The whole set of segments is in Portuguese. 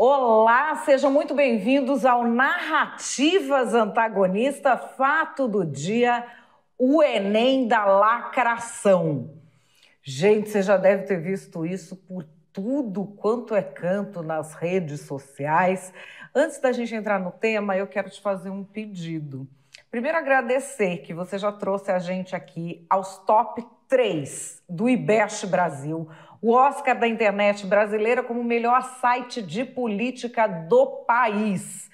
Olá, sejam muito bem-vindos ao Narrativas Antagonista, fato do dia, o Enem da lacração. Gente, você já deve ter visto isso por tudo quanto é canto nas redes sociais. Antes da gente entrar no tema, eu quero te fazer um pedido. Primeiro, agradecer que você já trouxe a gente aqui aos top 3 do IBEST Brasil, o Oscar da internet brasileira como o melhor site de política do país.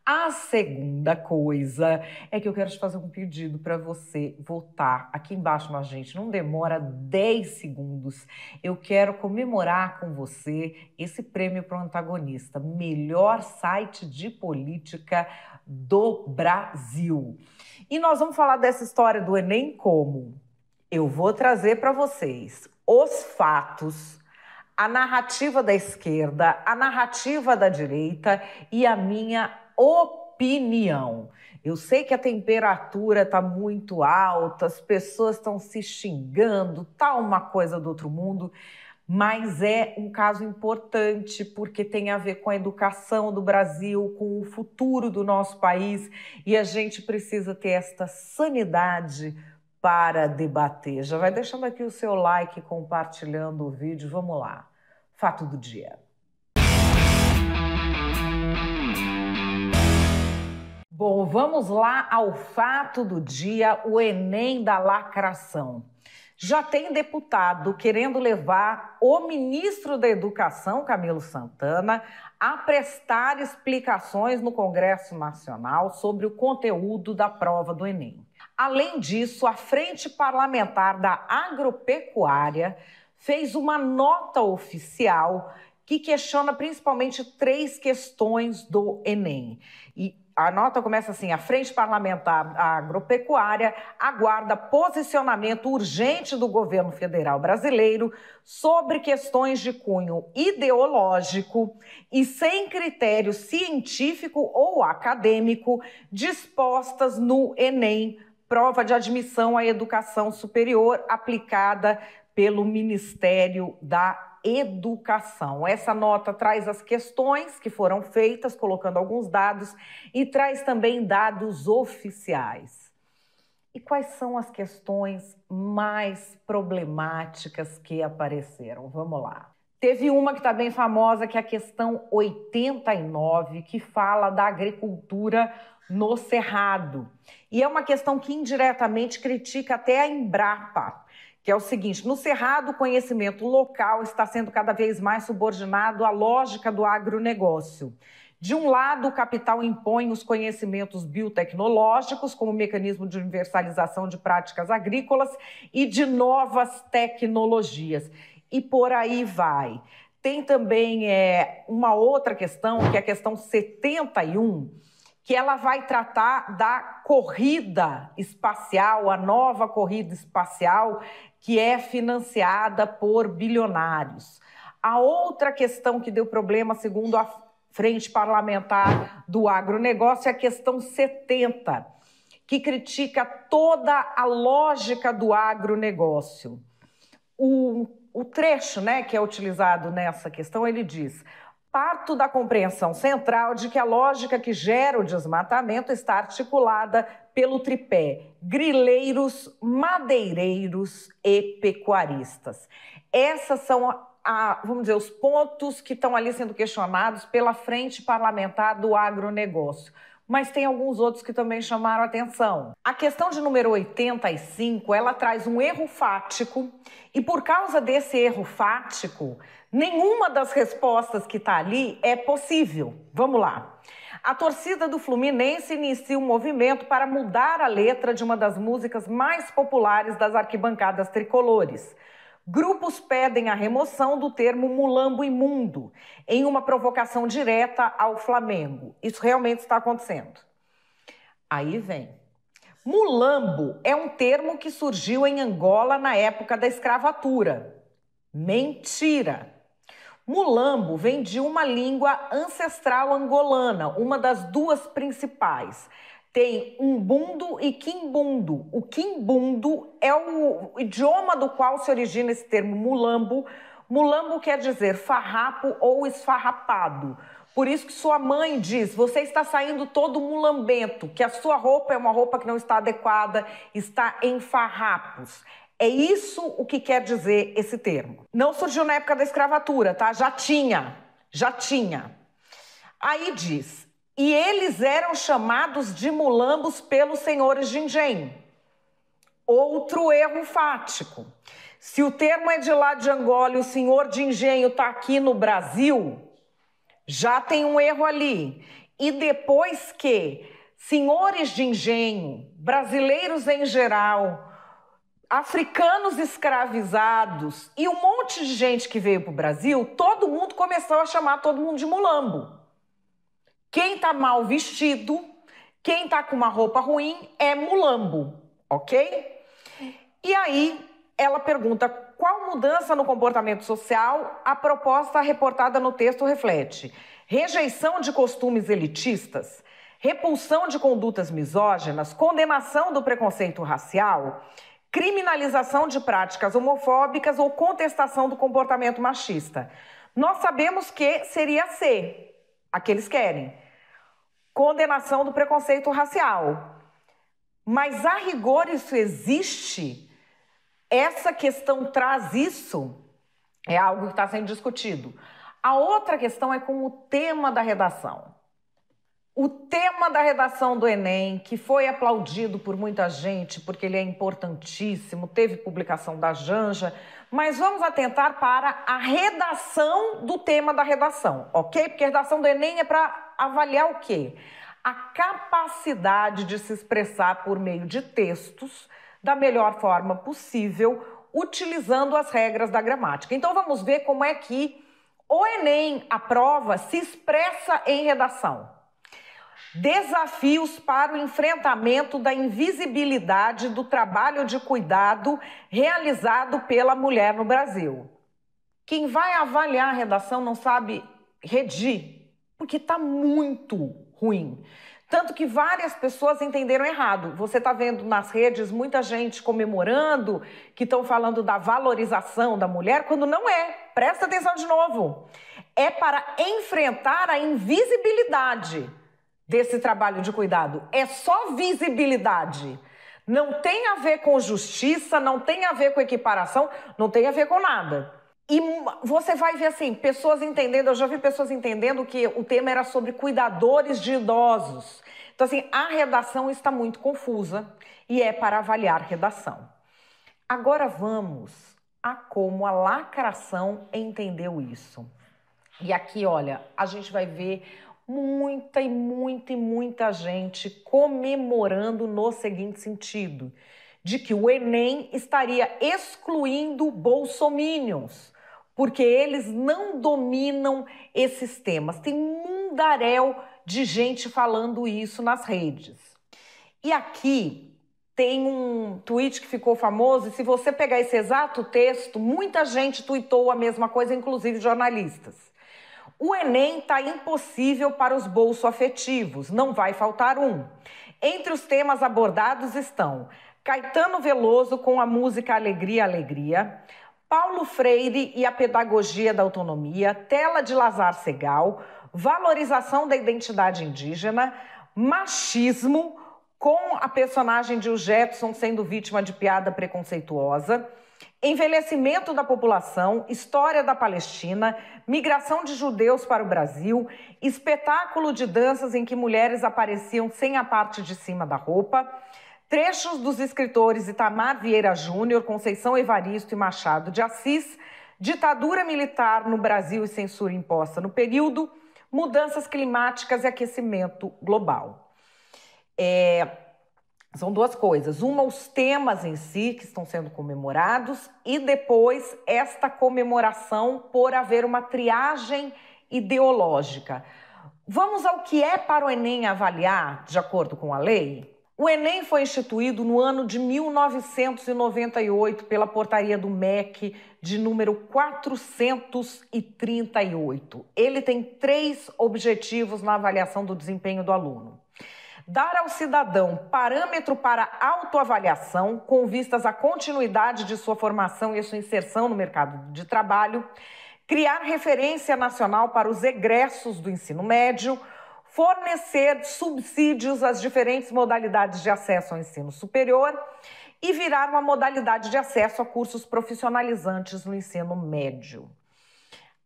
A segunda coisa é que eu quero te fazer um pedido para você votar aqui embaixo na gente. Não demora 10 segundos. Eu quero comemorar com você esse prêmio para o antagonista, melhor site de política do Brasil. E nós vamos falar dessa história do Enem como? Eu vou trazer para vocês os fatos, a narrativa da esquerda, a narrativa da direita e a minha opinião. Eu sei que a temperatura está muito alta, as pessoas estão se xingando, tá uma coisa do outro mundo, mas é um caso importante porque tem a ver com a educação do Brasil, com o futuro do nosso país e a gente precisa ter esta sanidade para debater. Já vai deixando aqui o seu like, compartilhando o vídeo. Vamos lá. Fato do dia. Bom, vamos lá ao fato do dia, o Enem da lacração. Já tem deputado querendo levar o ministro da Educação, Camilo Santana, a prestar explicações no Congresso Nacional sobre o conteúdo da prova do Enem. Além disso, a Frente Parlamentar da Agropecuária fez uma nota oficial que questiona principalmente 3 questões do Enem. E a nota começa assim: a Frente Parlamentar Agropecuária aguarda posicionamento urgente do governo federal brasileiro sobre questões de cunho ideológico e sem critério científico ou acadêmico dispostas no Enem, prova de admissão à educação superior aplicada pelo Ministério da Educação. Essa nota traz as questões que foram feitas, colocando alguns dados, e traz também dados oficiais. E quais são as questões mais problemáticas que apareceram? Vamos lá. Teve uma que está bem famosa, que é a questão 89, que fala da agricultura no Cerrado. E é uma questão que indiretamente critica até a Embrapa, que é o seguinte: no Cerrado, o conhecimento local está sendo cada vez mais subordinado à lógica do agronegócio. De um lado, o capital impõe os conhecimentos biotecnológicos como mecanismo de universalização de práticas agrícolas e de novas tecnologias. E por aí vai. Tem também uma outra questão, que é a questão 71, que ela vai tratar da corrida espacial, a nova corrida espacial, que é financiada por bilionários. A outra questão que deu problema, segundo a Frente Parlamentar do Agronegócio, é a questão 70, que critica toda a lógica do agronegócio. O trecho, que é utilizado nessa questão, ele diz: parto da compreensão central de que a lógica que gera o desmatamento está articulada pelo tripé grileiros, madeireiros e pecuaristas. Essas são, vamos dizer, os pontos que estão ali sendo questionados pela Frente Parlamentar do Agronegócio. Mas tem alguns outros que também chamaram a atenção. A questão de número 85, ela traz um erro fático, e por causa desse erro fático, nenhuma das respostas que está ali é possível. Vamos lá. A torcida do Fluminense inicia um movimento para mudar a letra de uma das músicas mais populares das arquibancadas tricolores. Grupos pedem a remoção do termo mulambo imundo, em uma provocação direta ao Flamengo. Isso realmente está acontecendo. Aí vem. Mulambo é um termo que surgiu em Angola na época da escravatura. Mentira! Mulambo vem de uma língua ancestral angolana, uma das 2 principais. Tem umbundo e quimbundo. O quimbundo é o idioma do qual se origina esse termo mulambo, Mulambo quer dizer farrapo ou esfarrapado. Por isso que sua mãe diz, você está saindo todo mulambento, que a sua roupa é uma roupa que não está adequada, está em farrapos. É isso o que quer dizer esse termo. Não surgiu na época da escravatura, tá? Já tinha. Aí diz, e eles eram chamados de mulambos pelos senhores de engenho. Outro erro fático. Se o termo é de lá de Angola e o senhor de engenho está aqui no Brasil, já tem um erro ali. E depois que senhores de engenho, brasileiros em geral, africanos escravizados e um monte de gente que veio para o Brasil, todo mundo começou a chamar todo mundo de mulambo. Quem está mal vestido, quem está com uma roupa ruim é mulambo, ok? E aí ela pergunta qual mudança no comportamento social a proposta reportada no texto reflete. Rejeição de costumes elitistas, repulsão de condutas misóginas, condenação do preconceito racial, criminalização de práticas homofóbicas ou contestação do comportamento machista. Nós sabemos que seria C, a que eles querem. Condenação do preconceito racial. Mas a rigor isso existe? Essa questão traz isso? É algo que está sendo discutido. A outra questão é com o tema da redação. O tema da redação do Enem, que foi aplaudido por muita gente, porque ele é importantíssimo, teve publicação da Janja, mas vamos atentar para a redação do tema da redação, ok? Porque a redação do Enem é para avaliar o quê? A capacidade de se expressar por meio de textos da melhor forma possível, utilizando as regras da gramática. Então vamos ver como é que o Enem, a prova, se expressa em redação. Desafios para o enfrentamento da invisibilidade do trabalho de cuidado realizado pela mulher no Brasil. Quem vai avaliar a redação não sabe redigir, porque está muito ruim. Tanto que várias pessoas entenderam errado. Você está vendo nas redes muita gente comemorando, que estão falando da valorização da mulher, quando não é. Presta atenção de novo. É para enfrentar a invisibilidade desse trabalho de cuidado. É só visibilidade. Não tem a ver com justiça, não tem a ver com equiparação, não tem a ver com nada. E você vai ver assim, pessoas entendendo, eu já vi pessoas entendendo que o tema era sobre cuidadores de idosos. Então assim, a redação está muito confusa e é para avaliar redação. Agora vamos a como a lacração entendeu isso. E aqui, olha, a gente vai ver muita gente comemorando no seguinte sentido, de que o Enem estaria excluindo bolsominions, porque eles não dominam esses temas. Tem um mundaréu de gente falando isso nas redes. E aqui tem um tweet que ficou famoso, e se você pegar esse exato texto, muita gente tuitou a mesma coisa, inclusive jornalistas. O Enem está impossível para os bolsoafetivos, não vai faltar um. Entre os temas abordados estão Caetano Veloso com a música Alegria, Alegria, Paulo Freire e a pedagogia da autonomia, Tela de Lazar Segal, valorização da identidade indígena, machismo com a personagem de O Jetson sendo vítima de piada preconceituosa, envelhecimento da população, história da Palestina, migração de judeus para o Brasil, espetáculo de danças em que mulheres apareciam sem a parte de cima da roupa, trechos dos escritores Itamar Vieira Júnior, Conceição Evaristo e Machado de Assis, ditadura militar no Brasil e censura imposta no período, mudanças climáticas e aquecimento global. São duas coisas. Uma, os temas em si que estão sendo comemorados e depois esta comemoração por haver uma triagem ideológica. Vamos ao que é para o Enem avaliar, de acordo com a lei? O Enem foi instituído no ano de 1998 pela portaria do MEC de número 438. Ele tem 3 objetivos na avaliação do desempenho do aluno. Dar ao cidadão parâmetro para autoavaliação com vistas à continuidade de sua formação e sua inserção no mercado de trabalho, criar referência nacional para os egressos do ensino médio, fornecer subsídios às diferentes modalidades de acesso ao ensino superior e virar uma modalidade de acesso a cursos profissionalizantes no ensino médio.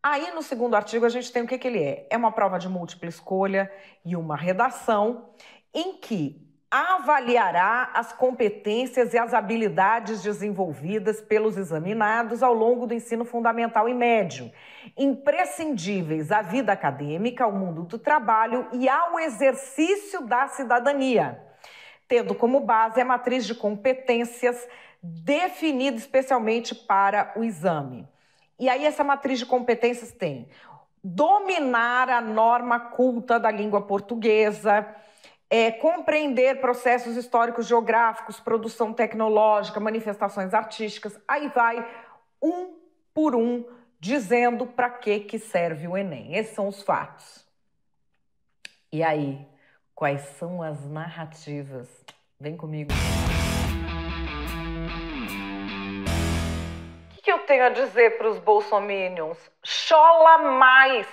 Aí, no segundo artigo, a gente tem o que ele é. É uma prova de múltipla escolha e uma redação em que avaliará as competências e as habilidades desenvolvidas pelos examinados ao longo do ensino fundamental e médio, imprescindíveis à vida acadêmica, ao mundo do trabalho e ao exercício da cidadania, tendo como base a matriz de competências definida especialmente para o exame. E aí essa matriz de competências tem dominar a norma culta da língua portuguesa, compreender processos históricos geográficos, produção tecnológica, manifestações artísticas. Aí vai um por um dizendo para que serve o Enem. Esses são os fatos. E aí, quais são as narrativas? Vem comigo. O que eu tenho a dizer para os bolsominions? Chola mais,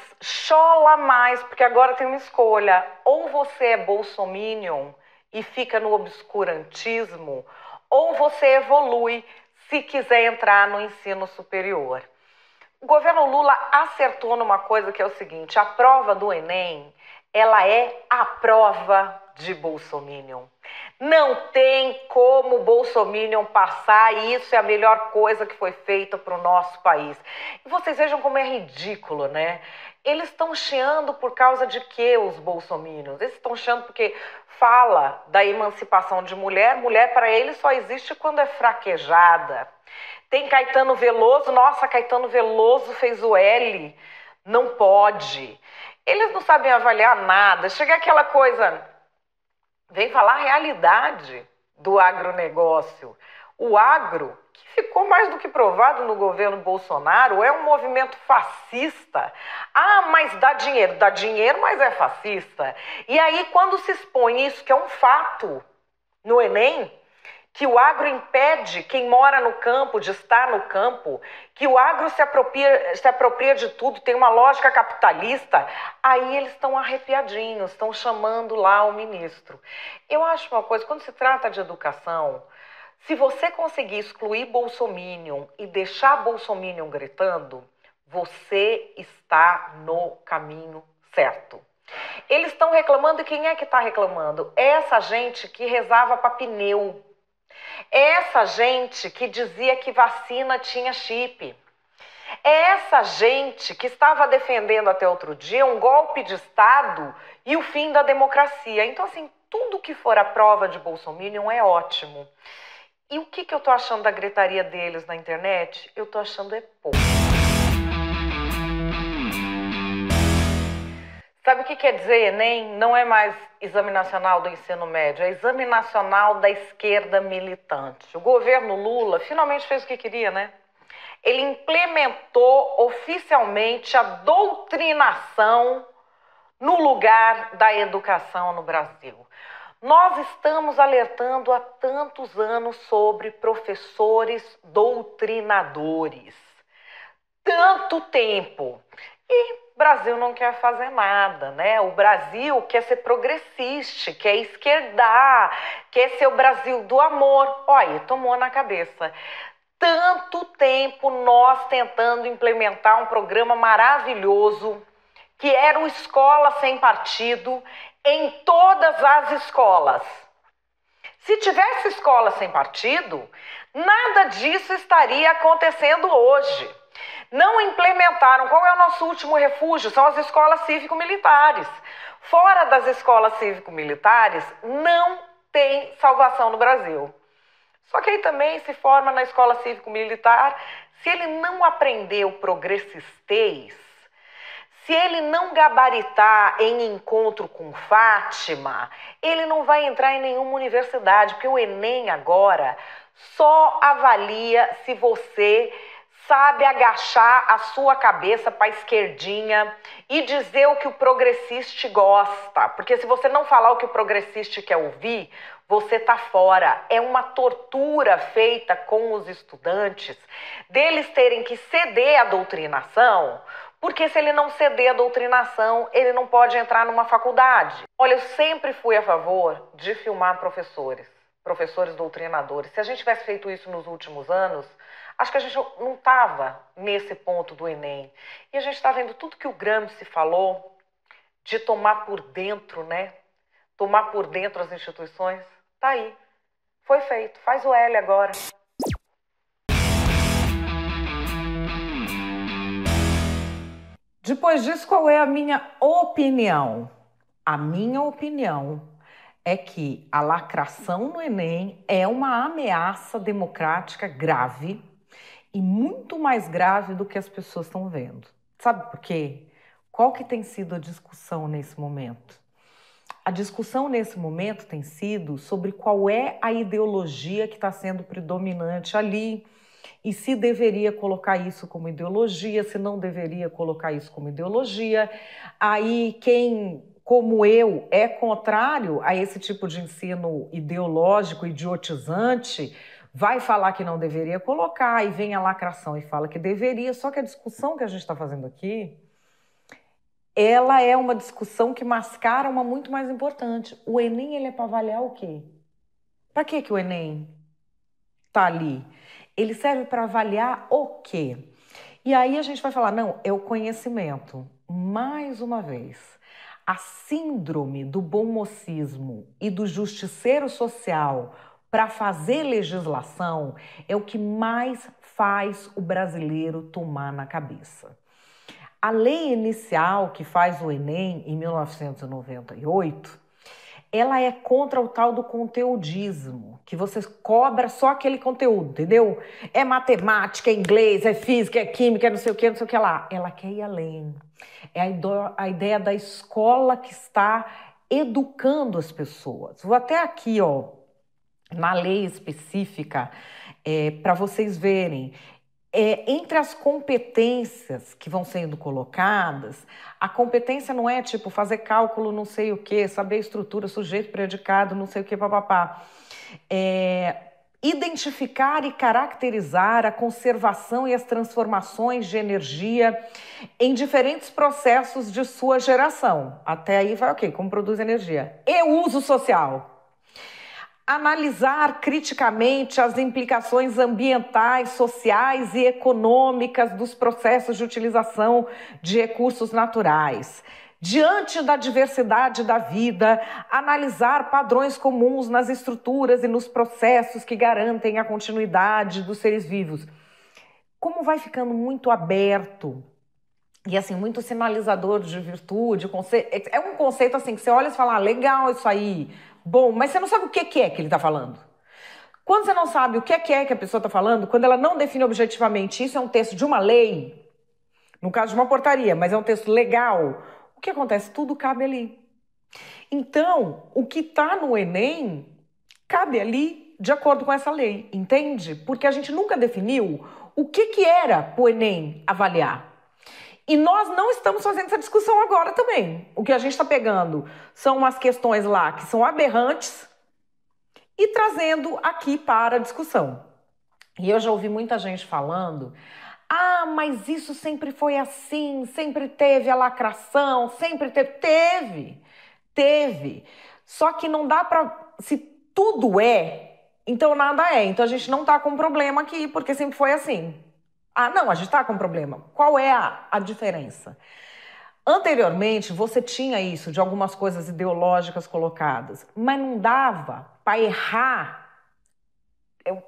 porque agora tem uma escolha. Ou você é bolsominion e fica no obscurantismo, ou você evolui se quiser entrar no ensino superior. O governo Lula acertou numa coisa que é o seguinte: a prova do Enem, ela é a prova de bolsominion. Não tem como o bolsominion passar, e isso é a melhor coisa que foi feita para o nosso país. E vocês vejam como é ridículo, né? Eles estão chiando por causa de quê, os bolsominions? Eles estão chiando porque fala da emancipação de mulher. Mulher para eles só existe quando é fraquejada. Tem Caetano Veloso, nossa, Caetano Veloso fez o L, não pode. Eles não sabem avaliar nada. Chega aquela coisa, vem falar a realidade do agronegócio. O agro, que ficou mais do que provado no governo Bolsonaro, é um movimento fascista. Ah, mas dá dinheiro, mas é fascista. E aí, quando se expõe isso, que é um fato no Enem, que o agro impede quem mora no campo de estar no campo, que o agro se apropria de tudo, tem uma lógica capitalista, aí eles estão arrepiadinhos, estão chamando lá o ministro. Eu acho uma coisa, quando se trata de educação, se você conseguir excluir bolsominion e deixar bolsominion gritando, você está no caminho certo. Eles estão reclamando, e quem é que está reclamando? É essa gente que rezava para pneu. Essa gente que dizia que vacina tinha chip. É essa gente que estava defendendo até outro dia um golpe de Estado e o fim da democracia. Então, assim, tudo que for a prova de bolsominion é ótimo. E o que eu tô achando da gritaria deles na internet? Eu tô achando pouco. Sabe o que quer dizer Enem? Não é mais Exame Nacional do Ensino Médio, é Exame Nacional da Esquerda Militante. O governo Lula finalmente fez o que queria, né? Ele implementou oficialmente a doutrinação no lugar da educação no Brasil. Nós estamos alertando há tantos anos sobre professores doutrinadores. Tanto tempo. E o Brasil não quer fazer nada, né? O Brasil quer ser progressista, quer esquerdar, quer ser o Brasil do amor. Olha, tomou na cabeça. Tanto tempo nós tentando implementar um programa maravilhoso, que era o Escola Sem Partido, em todas as escolas. Se tivesse escola sem partido, nada disso estaria acontecendo hoje. Não implementaram. Qual é o nosso último refúgio? São as escolas cívico-militares. Fora das escolas cívico-militares, não tem salvação no Brasil. Só que aí também se forma na escola cívico-militar, se ele não aprender o progressistês, se ele não gabaritar em encontro com Fátima, ele não vai entrar em nenhuma universidade, porque o Enem agora só avalia se você sabe agachar a sua cabeça para a esquerdinha e dizer o que o progressista gosta. Porque se você não falar o que o progressista quer ouvir, você tá fora. É uma tortura feita com os estudantes, deles terem que ceder à doutrinação, porque se ele não ceder à doutrinação, ele não pode entrar numa faculdade. Olha, eu sempre fui a favor de filmar professores doutrinadores. Se a gente tivesse feito isso nos últimos anos, acho que a gente não estava nesse ponto do Enem. E a gente está vendo tudo que o Gramsci falou de tomar por dentro, né? Tomar por dentro as instituições. Tá aí. Foi feito. Faz o L agora. Depois disso, qual é a minha opinião? A minha opinião é que a lacração no Enem é uma ameaça democrática grave e muito mais grave do que as pessoas estão vendo. Sabe por quê? Qual que tem sido a discussão nesse momento? A discussão nesse momento tem sido sobre qual é a ideologia que está sendo predominante ali e se deveria colocar isso como ideologia, se não deveria colocar isso como ideologia. Aí quem, como eu, é contrário a esse tipo de ensino ideológico, idiotizante, vai falar que não deveria colocar, e vem a lacração e fala que deveria. Só que a discussão que a gente está fazendo aqui, ela é uma discussão que mascara uma muito mais importante. O Enem, ele é para avaliar o quê? Para que o Enem está ali? Ele serve para avaliar o quê? E aí a gente vai falar, não, é o conhecimento. Mais uma vez, a síndrome do bom mocismo e do justiceiro social para fazer legislação é o que mais faz o brasileiro tomar na cabeça. A lei inicial que faz o Enem, em 1998, ela é contra o tal do conteudismo, que você cobra só aquele conteúdo, entendeu? É matemática, é inglês, é física, é química, é não sei o que lá. Ela quer ir além. É a ideia da escola que está educando as pessoas. Vou até aqui, ó, na lei específica, para vocês verem. Entre as competências que vão sendo colocadas, a competência não é tipo fazer cálculo não sei o que, saber estrutura, sujeito, predicado, não sei o que, papapá. Identificar e caracterizar a conservação e as transformações de energia em diferentes processos de sua geração. Até aí vai ok, como produz energia. E uso social. Analisar criticamente as implicações ambientais, sociais e econômicas dos processos de utilização de recursos naturais. Diante da diversidade da vida, analisar padrões comuns nas estruturas e nos processos que garantem a continuidade dos seres vivos. Como vai ficando muito aberto e assim, muito sinalizador de virtude, é um conceito assim que você olha e fala, legal isso aí, bom, mas você não sabe o que é que ele está falando. Quando você não sabe o que é que a pessoa está falando, quando ela não define objetivamente, isso é um texto de uma lei, no caso de uma portaria, mas é um texto legal, o que acontece? Tudo cabe ali. Então, o que está no Enem cabe ali de acordo com essa lei, entende? Porque a gente nunca definiu o que era o Enem avaliar. E nós não estamos fazendo essa discussão agora também. O que a gente está pegando são umas questões lá que são aberrantes e trazendo aqui para a discussão. E eu já ouvi muita gente falando, mas isso sempre foi assim, sempre teve a lacração, sempre teve. Teve. Só que não dá para... Se tudo então nada é. Então a gente não está com problema aqui, porque sempre foi assim. Não, a gente está com problema. Qual é a diferença? Anteriormente, você tinha isso de algumas coisas ideológicas colocadas, mas não dava para errar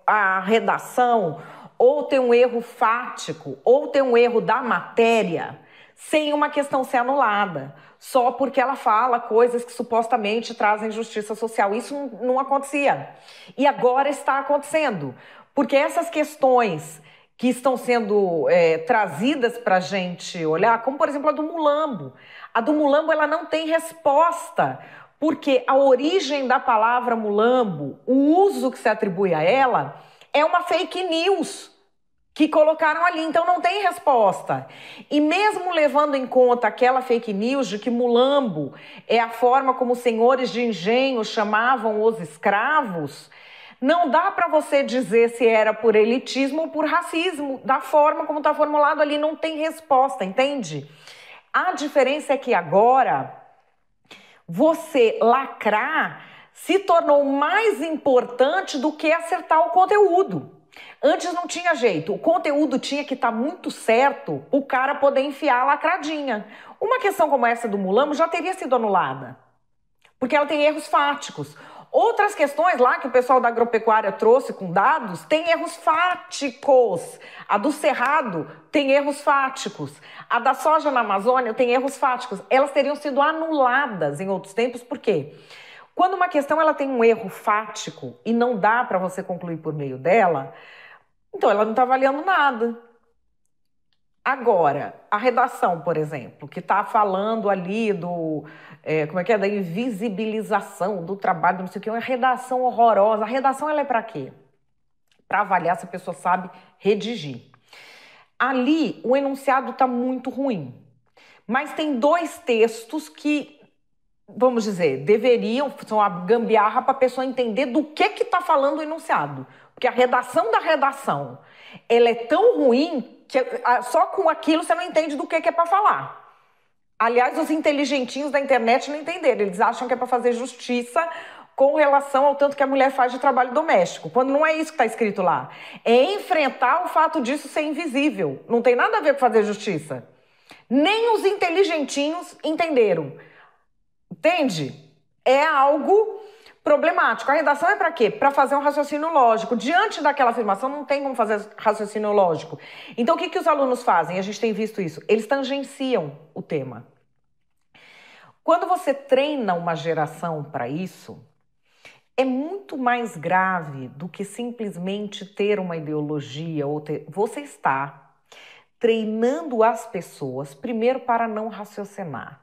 a redação, ou ter um erro fático, ou ter um erro da matéria, sem uma questão ser anulada, só porque ela fala coisas que supostamente trazem justiça social. Isso não acontecia. E agora está acontecendo, porque essas questões que estão sendo trazidas para a gente olhar, como por exemplo a do mulambo. A do mulambo ela não tem resposta, porque a origem da palavra mulambo, o uso que se atribui a ela, é uma fake news. que colocaram ali, então não tem resposta. E mesmo levando em conta aquela fake news de que mulambo é a forma como os senhores de engenho chamavam os escravos, não dá para você dizer se era por elitismo ou por racismo. Da forma como está formulado ali, não tem resposta, entende? A diferença é que agora você lacrar se tornou mais importante do que acertar o conteúdo. Antes não tinha jeito, o conteúdo tinha que estar muito certo para o cara poder enfiar a lacradinha. Uma questão como essa do mulambo já teria sido anulada, porque ela tem erros fáticos. Outras questões lá que o pessoal da agropecuária trouxe com dados tem erros fáticos. A do cerrado tem erros fáticos. A da soja na Amazônia tem erros fáticos. Elas teriam sido anuladas em outros tempos, por quê? Quando uma questão ela tem um erro fático e não dá para você concluir por meio dela, então ela não está avaliando nada. Agora, a redação, por exemplo, que está falando ali da invisibilização do trabalho, não sei o que, é uma redação horrorosa. A redação ela é para quê? Para avaliar se a pessoa sabe redigir. Ali, o enunciado está muito ruim. Mas tem dois textos que, vamos dizer, são a gambiarra para a pessoa entender do que está falando o enunciado. Porque a redação da redação, ela é tão ruim que só com aquilo você não entende do que é para falar. Aliás, os inteligentinhos da internet não entenderam. Eles acham que é para fazer justiça com relação ao tanto que a mulher faz de trabalho doméstico, quando não é isso que está escrito lá. É enfrentar o fato disso ser invisível. Não tem nada a ver com fazer justiça. Nem os inteligentinhos entenderam. Entende? É algo problemático. A redação é para quê? Para fazer um raciocínio lógico. Diante daquela afirmação, não tem como fazer raciocínio lógico. Então, o que os alunos fazem? A gente tem visto isso. Eles tangenciam o tema. Quando você treina uma geração para isso, é muito mais grave do que simplesmente ter uma ideologia. Você está treinando as pessoas, primeiro, para não raciocinar.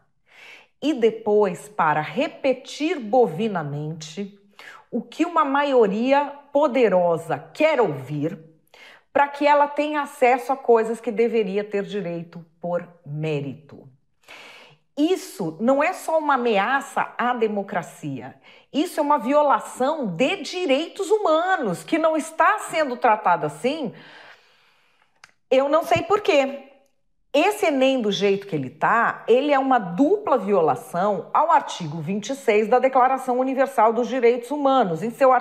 E depois para repetir bovinamente o que uma maioria poderosa quer ouvir, para que ela tenha acesso a coisas que deveria ter direito por mérito. Isso não é só uma ameaça à democracia, isso é uma violação de direitos humanos, que não está sendo tratado assim, eu não sei por quê. Esse Enem, do jeito que ele está, ele é uma dupla violação ao artigo 26 da Declaração Universal dos Direitos Humanos. Em seu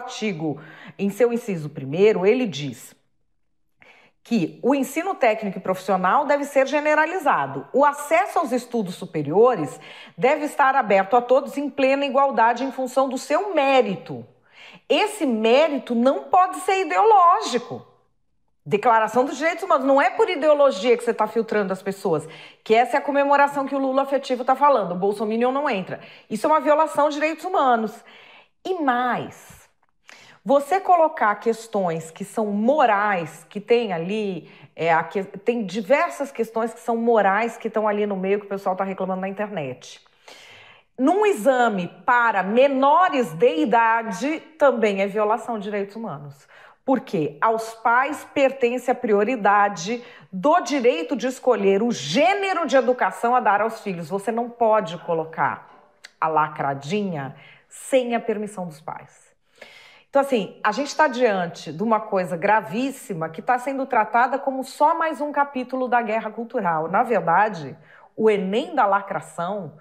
inciso 1º, ele diz que o ensino técnico e profissional deve ser generalizado. O acesso aos estudos superiores deve estar aberto a todos em plena igualdade em função do seu mérito. Esse mérito não pode ser ideológico. Declaração dos Direitos Humanos, não é por ideologia que você está filtrando as pessoas, que essa é a comemoração que o Lula afetivo está falando, o Bolsominion não entra. Isso é uma violação de direitos humanos. E mais, você colocar questões que são morais, que tem ali, tem diversas questões que são morais que estão ali no meio que o pessoal está reclamando na internet. Num exame para menores de idade, também é violação de direitos humanos. Porque aos pais pertence a prioridade do direito de escolher o gênero de educação a dar aos filhos. Você não pode colocar a lacradinha sem a permissão dos pais. Então, assim, a gente está diante de uma coisa gravíssima que está sendo tratada como só mais um capítulo da guerra cultural. Na verdade, o Enem da lacração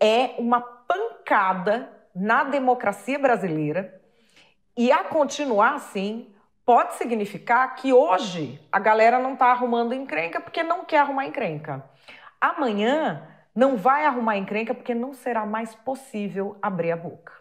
é uma pancada na democracia brasileira e, a continuar assim, pode significar que hoje a galera não está arrumando encrenca porque não quer arrumar encrenca. Amanhã não vai arrumar encrenca porque não será mais possível abrir a boca.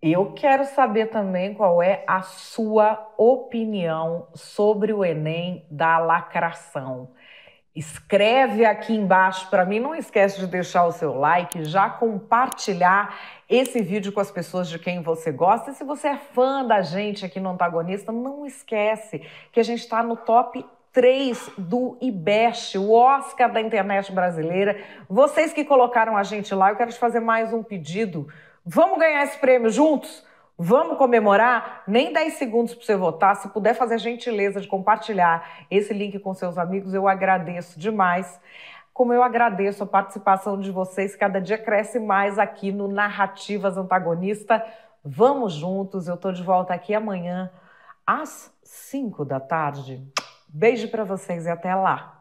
Eu quero saber também qual é a sua opinião sobre o Enem da lacração. Escreve aqui embaixo para mim, não esquece de deixar o seu like, já compartilhar esse vídeo com as pessoas de quem você gosta. E se você é fã da gente aqui no Antagonista, não esquece que a gente está no top 3 do IBEST, o Oscar da internet brasileira. Vocês que colocaram a gente lá, eu quero te fazer mais um pedido. Vamos ganhar esse prêmio juntos? Vamos comemorar? Nem 10 segundos para você votar. Se puder fazer a gentileza de compartilhar esse link com seus amigos, eu agradeço demais. Como eu agradeço a participação de vocês, cada dia cresce mais aqui no Narrativas Antagonista. Vamos juntos, eu estou de volta aqui amanhã às 5 da tarde. Beijo para vocês e até lá.